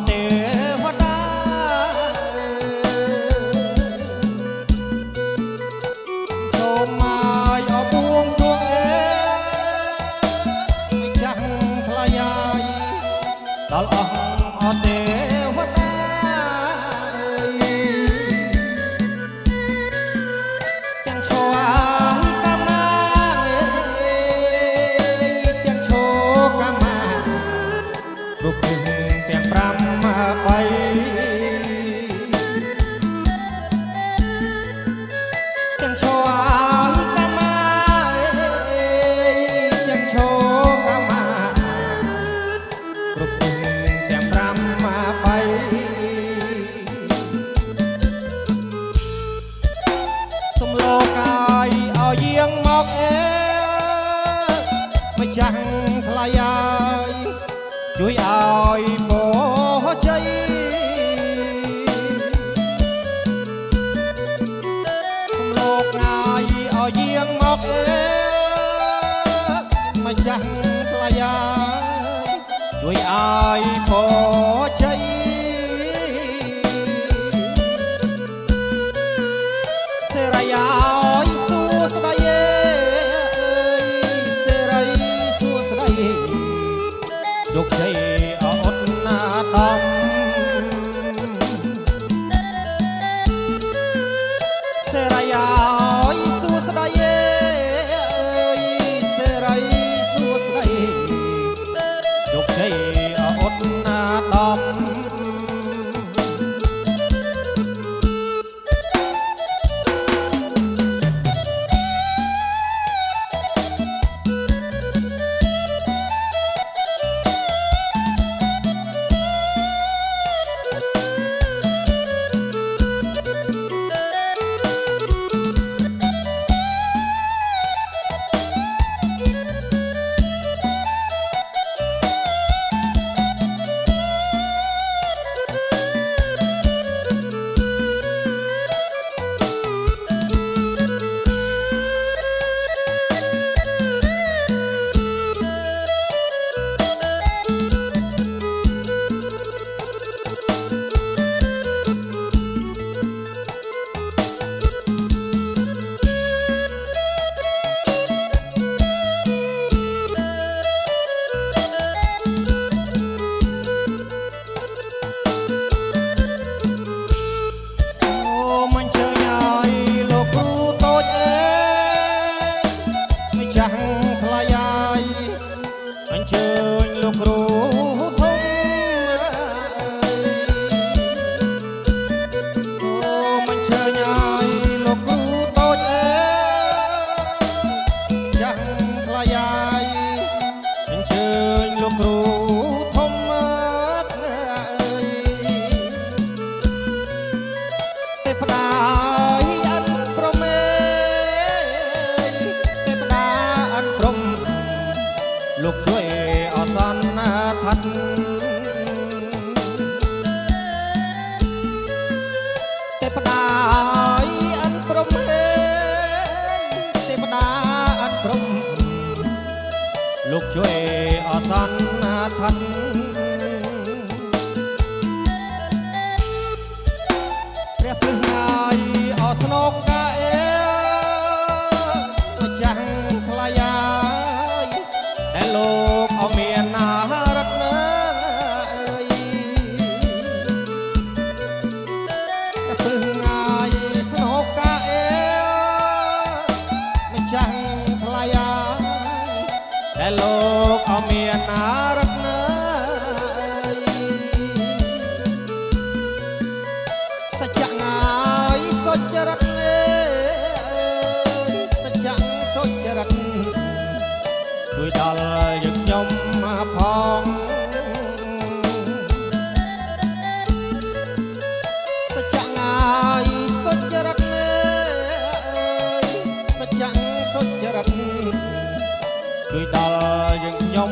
ទេវតាសូមមកអបួងសួងមិនចាស់ថ្លៃហើយដល់អស់អទេវតាទាំងឈរកម្មទាំងឈរកម្មរូបទាំង5 3ទាំងឈរកម្មទាំងឈរកម្មរូបទាំង5 3សំលោកកាយឲ្យយាងមកម្ចាស់ថ្លៃហើយជួយឲ្យពរជ័យសំលោកងាយឲ្យយាងមកម្ចាស់ថ្លៃហើយជួយឲ្យពរជ័យសេរីឲ្យសួស្ដីសេរីសួស្ដីជោគជ័យអត់ណាតំសេរីឲ្យសួស្ដីសេរីសួស្ដីជោគជ័យអត់ណាតំអញ្ជើញលោកគ្រូធំសូមអញ្ជើញឲ្យលោកគ្រូតូចចាស់ថ្លៃហើយអញ្ជើញលោកគ្រូធំទេពតាអិនប្រមេទេពតាអិនព្រំលោកជួយអសន្នថាត់ទេពតាអិនព្រំទេពតាអិនព្រំលោកជួយអសន្នថាត់ព្រះព្រឹងហើយអស្នោកាម្ចាស់ថ្លៃហើយតែលោកអមានណារត់ណាតែពឹងងាយស្នោកាម្ចាស់ថ្លៃតែលោកអមានណារត់ណាសច្ចៈងាយសុចរិតសច្ចៈសុចរិតជួយដល់យើងខ្ញុំផងសច្ចៈងាយសុចរិតសច្ចៈសុចរិតជួយដល់យើងខ្ញុំ